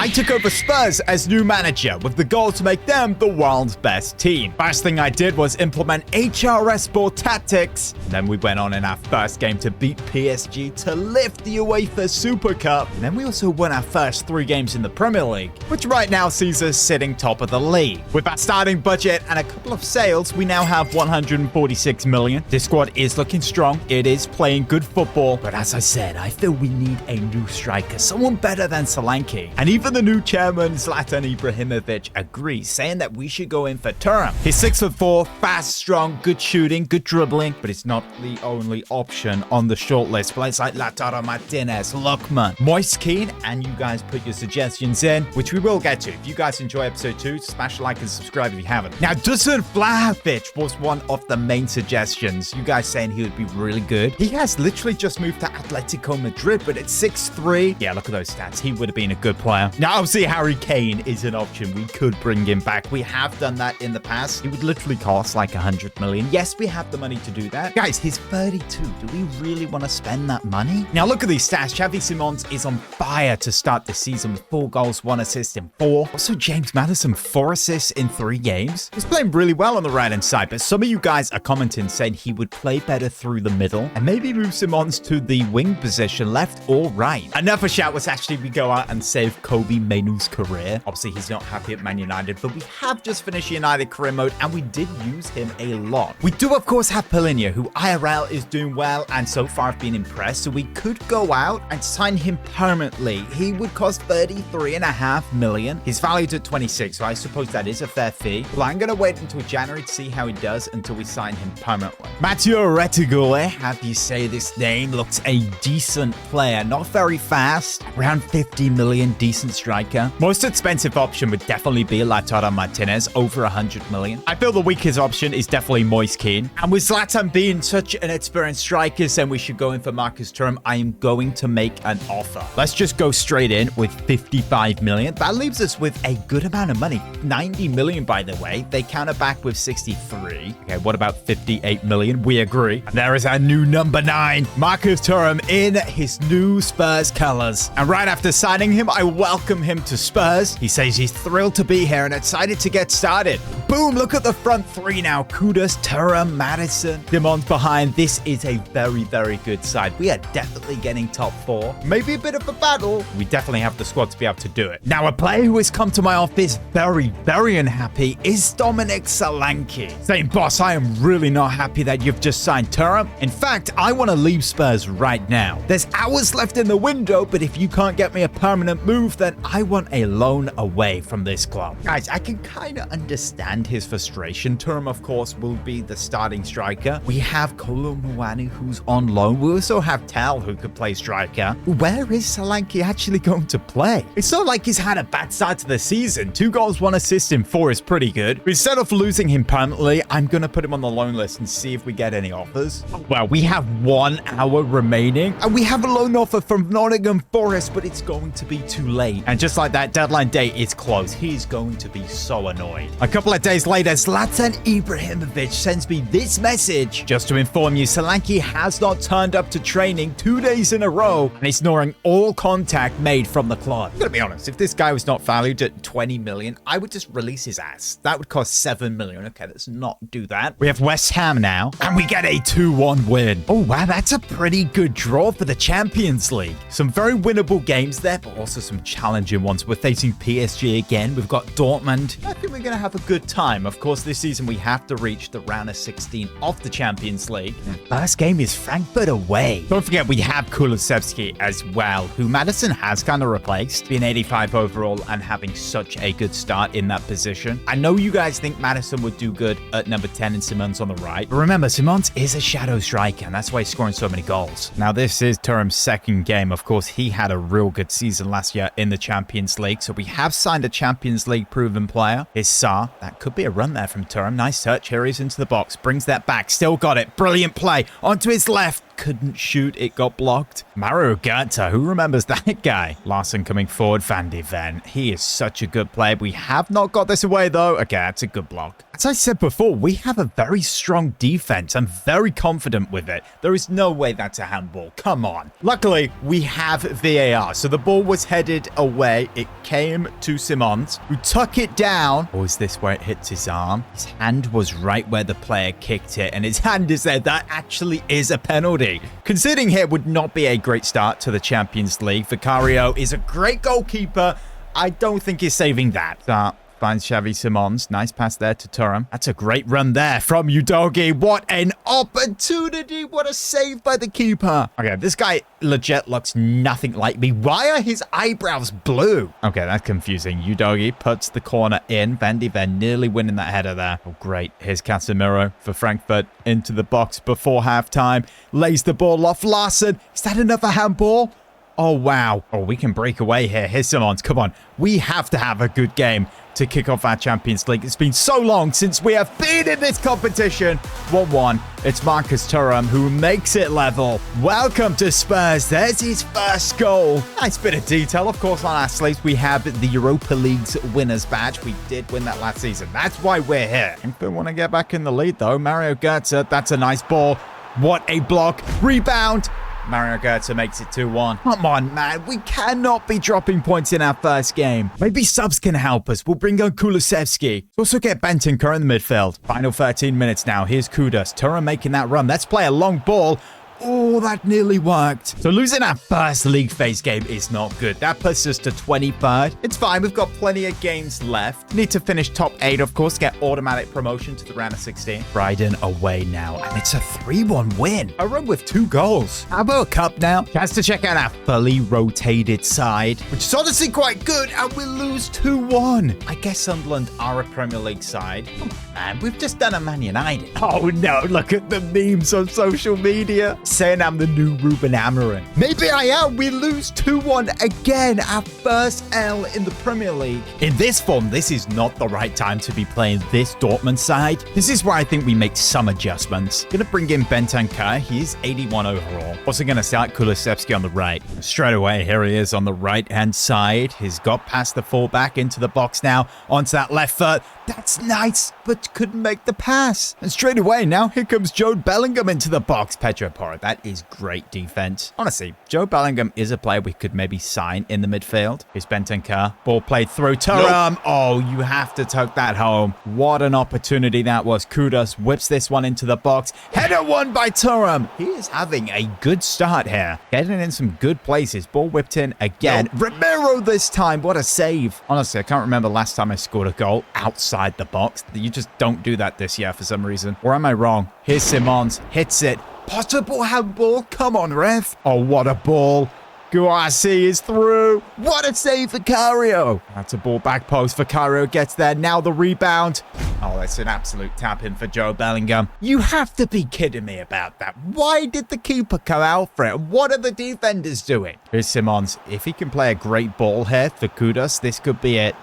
I took over Spurs as new manager with the goal to make them the world's best team. First thing I did was implement HRS ball tactics. And then we went on in our first game to beat PSG to lift the UEFA Super Cup. And then we also won our first 3 games in the Premier League, which right now sees us sitting top of the league. With our starting budget and a couple of sales, we now have 146 million. This squad is looking strong. It is playing good football. But as I said, I feel we need a new striker, someone better than Solanke. And even the new chairman, Zlatan Ibrahimovic, agrees, saying that we should go in for Thuram. He's 6'4", fast, strong, good shooting, good dribbling, but it's not the only option on the shortlist. Players like Lautaro Martinez, Lookman, Moise Kean, and you guys put your suggestions in, which we will get to. If you guys enjoy episode 2, smash a like and subscribe if you haven't. Now, Dusan Vlahovic was one of the main suggestions. You guys saying he would be really good. He has literally just moved to Atletico Madrid, but at 6'3", yeah, look at those stats. He would have been a good player. Now, obviously, Harry Kane is an option. We could bring him back. We have done that in the past. He would literally cost like 100 million. Yes, we have the money to do that. Guys, he's 32. Do we really want to spend that money? Now, look at these stats. Xavi Simons is on fire to start the season with 4 goals, 1 assist in 4. Also, James Maddison, 4 assists in 3 games. He's playing really well on the right-hand side, but some of you guys are commenting saying he would play better through the middle and maybe move Simons to the wing position, left or right. Another shout was actually we go out and save Kobe Mainoo's career. Obviously, he's not happy at Man United, but we have just finished United career mode and we did use him a lot. We do, of course, have Paulinho, who IRL is doing well and so far I've been impressed, so we could go out and sign him permanently. He would cost 33.5 million. He's valued at 26, so I suppose that is a fair fee. Well, I'm going to wait until January to see how he does until we sign him permanently. Matteo Retegui, how do you say this name, looks a decent player. Not very fast, around 50 million, decent striker. Most expensive option would definitely be Lautaro Martinez, over 100 million. I feel the weakest option is definitely Moise Kean. And with Zlatan being such an experienced striker, then we should go in for Marcus Thuram. I am going to make an offer. Let's just go straight in with 55 million. That leaves us with a good amount of money. 90 million, by the way. They counter back with 63. Okay, what about 58 million? We agree. And there is our new number 9, Marcus Thuram, in his new Spurs colors. And right after signing him, I welcome him to Spurs. He says he's thrilled to be here and excited to get started. Boom, look at the front 3 now. Kudus, Thuram, Maddison, Simons behind. This is a very, very good side. We are definitely getting top 4. Maybe a bit of a battle. We definitely have the squad to be able to do it. Now, a player who has come to my office very, very unhappy is Dominic Solanke. Saying, boss, I am really not happy that you've just signed Thuram. In fact, I want to leave Spurs right now. There's hours left in the window, but if you can't get me a permanent move, then I want a loan away from this club. Guys, I can kind of understand his frustration. Thuram, of course, will be the starting striker. We have Kolo Muani, who's on loan. We also have Tal, who could play striker. Where is Solanke actually going to play? It's not like he's had a bad start to the season. 2 goals, 1 assist in 4 is pretty good. Instead of losing him permanently, I'm going to put him on the loan list and see if we get any offers. Well, we have 1 hour remaining, and we have a loan offer from Nottingham Forest, but it's going to be too late. And just like that, deadline day is close. He's going to be so annoyed. A couple of days later, Zlatan Ibrahimovic sends me this message. Just to inform you, Solanke has not turned up to training 2 days in a row and is ignoring all contact made from the club. I'm gonna be honest, if this guy was not valued at 20 million, I would just release his ass. That would cost 7 million. Okay, let's not do that. We have West Ham now, and we get a 2-1 win. Oh, wow, that's a pretty good draw for the Champions League. Some very winnable games there, but also some challenging ones. We're facing PSG again. We've got Dortmund. I think we're gonna have a good time. Of course, this season we have to reach the round of 16 of the Champions League. First game is Frankfurt away. Don't forget we have Kulusevski as well, who Maddison has kind of replaced, being 85 overall and having such a good start in that position. I know you guys think Maddison would do good at number 10 and Simons on the right, but remember, Simons is a shadow striker, and that's why he's scoring so many goals. Now, this is Thuram's second game. Of course, he had a real good season last year in the Champions League, so we have signed a Champions League proven player. Here's Sarr. That could be a run there from Thuram. Nice touch. Here he is into the box. Brings that back. Still got it. Brilliant play. Onto his left. couldn't shoot. It got blocked. Mario Götze, who remembers that guy? Larson coming forward. Van de Ven. He is such a good player. We have not got this away, though. Okay, that's a good block. As I said before, we have a very strong defense. I'm very confident with it. There is no way that's a handball. Come on. Luckily, we have VAR. So the ball was headed away. It came to Simons, who took it down. Or is this where it hits his arm? His hand was right where the player kicked it, and his hand is there. That actually is a penalty. Conceding here would not be a great start to the Champions League. Vicario is a great goalkeeper. I don't think he's saving that. Finds Xavi Simons. Nice pass there to Thuram. That's a great run there from Udogie. What an opportunity. What a save by the keeper. Okay, this guy legit looks nothing like me. Why are his eyebrows blue? Okay, that's confusing. Udogie puts the corner in. Van de Ven nearly winning that header there. Oh, great. Here's Casemiro for Frankfurt into the box before halftime. Lays the ball off Larson. Is that another handball? Oh, wow. Oh, we can break away here. Here's Simons. Come on. We have to have a good game to kick off our Champions League. It's been so long since we have been in this competition. 1-1. It's Marcus Thuram who makes it level. Welcome to Spurs. There's his first goal. Nice bit of detail. Of course, on our sleeves, we have the Europa League's winners badge. We did win that last season. That's why we're here. If they want to get back in the lead, though, Mario Götze, that's a nice ball. What a block. Rebound. Mario Götze makes it 2-1. Come on, man. We cannot be dropping points in our first game. Maybe subs can help us. We'll bring on Kulusevski. Also get Bentancur in the midfield. Final 13 minutes now. Here's Kudus. Thuram making that run. Let's play a long ball. Oh, that nearly worked. So losing our first league phase game is not good. That puts us to 23rd. It's fine. We've got plenty of games left. Need to finish top 8, of course. Get automatic promotion to the round of 16. Brighton away now. And it's a 3-1 win. A run with 2 goals. How about a cup now? Chance to check out our fully rotated side, which is honestly quite good. And we lose 2-1. I guess Sunderland are a Premier League side. Come on, man. We've just done a Man United. Oh, no. Look at the memes on social media. Saying I'm the new Ruben Amorim. Maybe I am. We lose 2-1 again. Our first L in the Premier League. In this form, this is not the right time to be playing this Dortmund side. This is where I think we make some adjustments. Gonna bring in Bentancur. He's 81 overall. Also gonna start Kulusevski on the right. Straight away, here he is on the right-hand side. He's got past the fullback into the box now. Onto that left foot. That's nice, but couldn't make the pass. And straight away, now here comes Jude Bellingham into the box. Pedro Porro. That is great defense. Honestly, Jude Bellingham is a player we could maybe sign in the midfield. Here's Bentancur. Ball played through Thuram. Nope. Oh, you have to tuck that home. What an opportunity that was. Kudus whips this one into the box. Header won by Thuram. He is having a good start here. Getting in some good places. Ball whipped in again. Nope. Ramiro this time. What a save. Honestly, I can't remember last time I scored a goal outside the box. You just don't do that this year for some reason. Or am I wrong? Here's Simons. Hits it. Possible handball. Come on, ref. Oh, what a ball. Guarci is through. What a save for Vicario. That's a ball back post. Vicario gets there. Now the rebound. Oh, that's an absolute tap-in for Jude Bellingham. You have to be kidding me about that. Why did the keeper come out for it? What are the defenders doing? Here's Simons. If he can play a great ball here for Kudus, this could be it.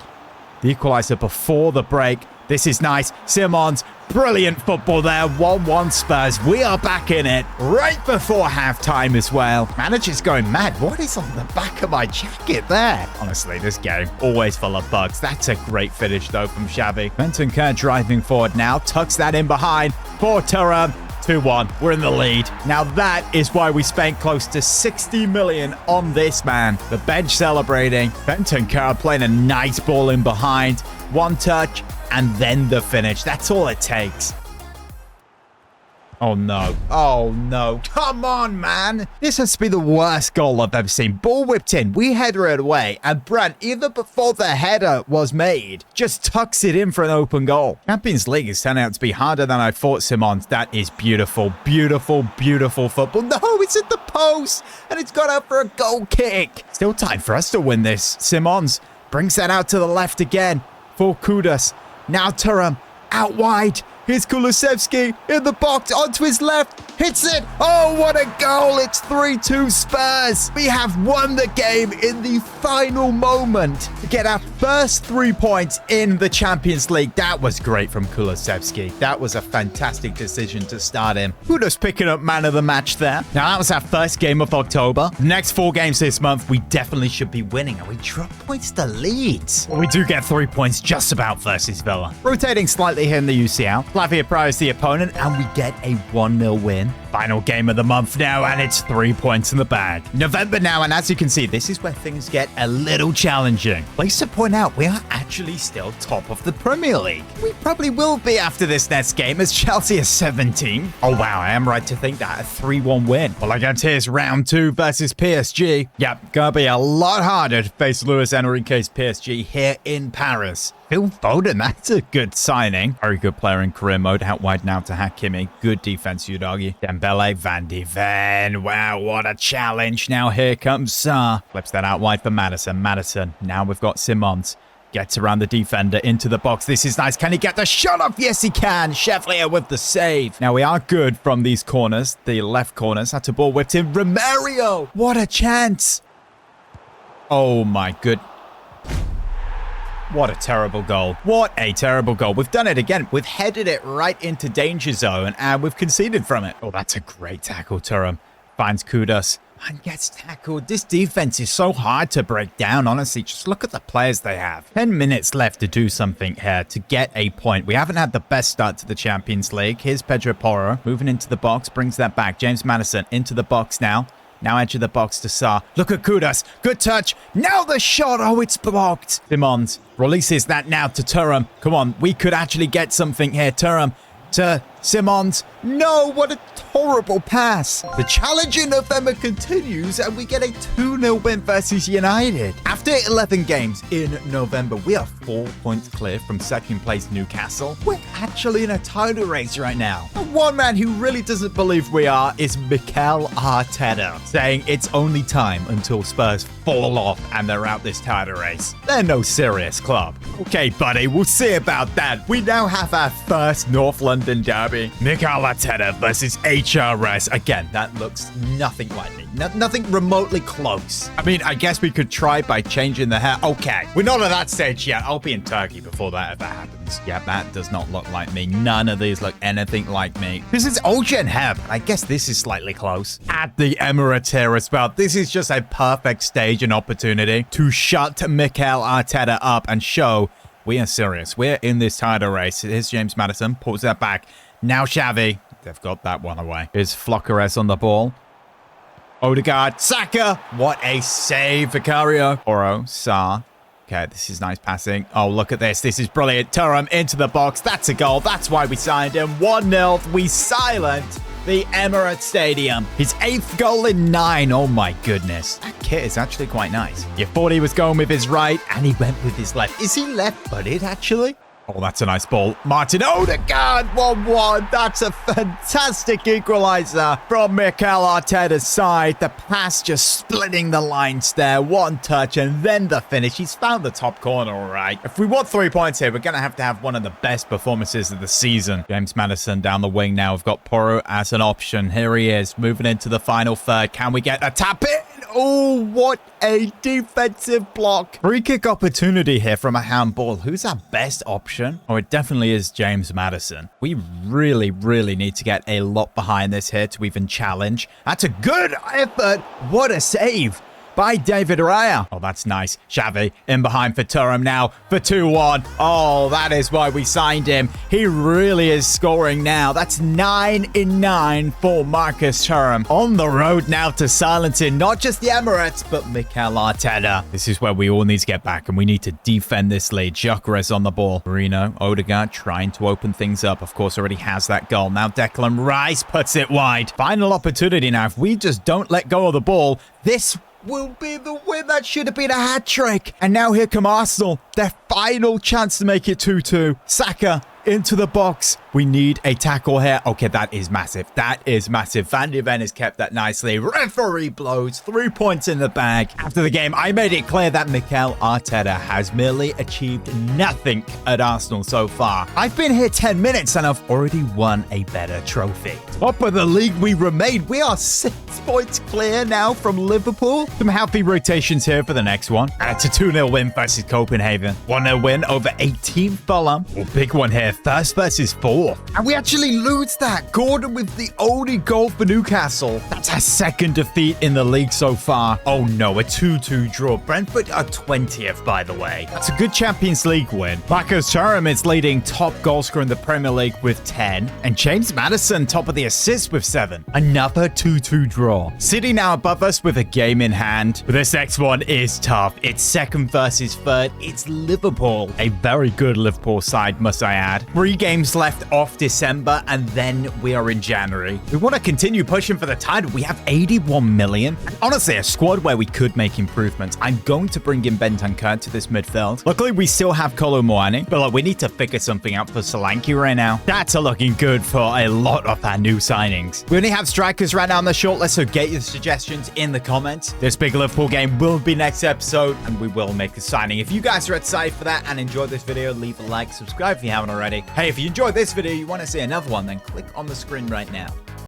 The equalizer before the break. This is nice. Simons, brilliant football there. 1-1 Spurs. We are back in it right before halftime as well. Manager's going mad. What is on the back of my jacket there? Honestly, this game always full of bugs. That's a great finish though from Xavi. Bentancur driving forward now. Tucks that in behind for Thuram. 2-1. We're in the lead. Now that is why we spent close to 60 million on this man. The bench celebrating. Bentancur playing a nice ball in behind. One touch and then the finish. That's all it takes. Oh no. Oh no. Come on, man. This has to be the worst goal I've ever seen. Ball whipped in. We header it away. And Brandt, even before the header was made, just tucks it in for an open goal. Champions League is turning out to be harder than I thought, Simons. That is beautiful. Beautiful, beautiful football. No, it's at the post. And it's got out for a goal kick. Still time for us to win this. Simons brings that out to the left again for Kudus. Now Thuram out wide. Here's Kulusevski in the box onto his left. Hits it. Oh, what a goal. It's 3-2 Spurs. We have won the game in the final moment to get our first 3 points in the Champions League. That was great from Kulusevski. That was a fantastic decision to start him. Kudos picking up man of the match there. Now, that was our first game of October. The next 4 games this month, we definitely should be winning, and we drop points to Leeds. Well, we do get 3 points just about versus Villa. Rotating slightly here in the UCL. Flavia Praia is the opponent, and we get a 1-0 win. Final game of the month now, and it's 3 points in the bag. November now, and as you can see, this is where things get a little challenging. Place to point out, we are actually still top of the Premier League. We probably will be after this next game, as Chelsea is 17. Oh wow, I am right to think that a 3-1 win. Well, I guess here's round 2 versus PSG. Yep, gonna be a lot harder to face Luis Enrique's PSG here in Paris. Phil Foden, that's a good signing. Very good player in career mode. Out wide now to Hakimi. Good defense, you'd argue. Dembele, Van de Ven. Wow, what a challenge. Now here comes Sarr. Flips that out wide for Maddison. Maddison. Now we've got Simons. Gets around the defender into the box. This is nice. Can he get the shot off? Yes, he can. Chevalier with the save. Now we are good from these corners. The left corners. That's a ball whipped in. Romario. What a chance. Oh my good. What a terrible goal. What a terrible goal. We've done it again. We've headed it right into danger zone and we've conceded from it. Oh, that's a great tackle, Thuram. Finds Kudus and gets tackled. This defense is so hard to break down, honestly. Just look at the players they have. 10 minutes left to do something here to get a point. We haven't had the best start to the Champions League. Here's Pedro Porro moving into the box, brings that back. James Maddison into the box now. Now edge of the box to Sarr. Look at Kudus. Good touch. Now the shot. Oh, it's blocked. Simons releases that now to Thuram. Come on. We could actually get something here. Thuram to Simons. No, what a horrible pass. The challenge in November continues and we get a 2-0 win versus United. After 11 games in November, we are 4 points clear from second place Newcastle. We're actually in a title race right now. And one man who really doesn't believe we are is Mikel Arteta, saying it's only time until Spurs fall off and they're out this title race. They're no serious club. Okay, buddy, we'll see about that. We now have our first North London derby. Mikel Arteta versus HRS. Again, that looks nothing like me. Nothing remotely close. I mean, I guess we could try by changing the hair. Okay, we're not at that stage yet. I'll be in Turkey before that ever happens. Yeah, that does not look like me. None of these look anything like me. This is old gen hair, but I guess this is slightly close. At the Emirates here as well. This is just a perfect stage and opportunity to shut Mikel Arteta up and show we are serious. We're in this title race. Here's James Maddison. Pulls that back. Now Xavi. They've got that one away. Here's Flocares on the ball. Odegaard. Saka. What a save. Vicario. Oro. Sarr. Okay, this is nice passing. Oh, look at this. This is brilliant. Thuram into the box. That's a goal. That's why we signed him. 1-0. We silent the Emirates Stadium. His 8th goal in 9. Oh my goodness. That kit is actually quite nice. You thought he was going with his right and he went with his left. Is he left-footed actually? Oh, that's a nice ball. Martin Odegaard, 1-1. That's a fantastic equalizer from Mikel Arteta's side. The pass just splitting the lines there. One touch and then the finish. He's found the top corner, all right. If we want 3 points here, we're going to have one of the best performances of the season. James Maddison down the wing now. We've got Porro as an option. Here he is, moving into the final third. Can we get a tap in? Oh, what a defensive block. Free kick opportunity here from a handball. Who's our best option? Oh, it definitely is James Maddison. We really, really need to get a lot behind this here to even challenge. That's a good effort. What a save by David Raya. Oh, that's nice. Xavi in behind for Thuram now for 2-1. Oh, that is why we signed him. He really is scoring now. That's 9 in 9 for Marcus Thuram. On the road now to silencing not just the Emirates, but Mikel Arteta. This is where we all need to get back, and we need to defend this lead. Gyökeres on the ball. Marino, Odegaard trying to open things up. Of course, already has that goal. Now Declan Rice puts it wide. Final opportunity now. If we just don't let go of the ball, this will be the win. That should have been a hat trick. And now here come Arsenal. Their final chance to make it 2-2. Saka into the box. We need a tackle here. Okay, that is massive. That is massive. Van de Ven has kept that nicely. Referee blows. 3 points in the bag. After the game, I made it clear that Mikel Arteta has merely achieved nothing at Arsenal so far. I've been here 10 minutes and I've already won a better trophy. Top of the league we remain. We are 6 points clear now from Liverpool. Some healthy rotations here for the next one. It's a 2-0 win versus Copenhagen. 1-0 win over 18th Fulham. Oh, big one here. First versus fourth. And we actually lose that. Gordon with the only goal for Newcastle. That's our second defeat in the league so far. Oh no, a 2-2 draw. Brentford are 20th, by the way. That's a good Champions League win. Marcus Thuram is leading top goal scorer in the Premier League with 10. And James Maddison top of the assists with 7. Another 2-2 draw. City now above us with a game in hand. But this next one is tough. It's second versus third. It's Liverpool. A very good Liverpool side, must I add. 3 games left off December, and then we are in January. We want to continue pushing for the title. We have 81 million. Honestly, a squad where we could make improvements. I'm going to bring in Bentancur to this midfield. Luckily, we still have Kolo Muani, but look, we need to figure something out for Solanke right now. That's looking good for a lot of our new signings. We only have strikers right now on the shortlist, so get your suggestions in the comments. This big Liverpool game will be next episode, and we will make a signing. If you guys are excited for that and enjoyed this video, leave a like, subscribe if you haven't already. Hey, if you enjoyed this video, you want to see another one, then click on the screen right now.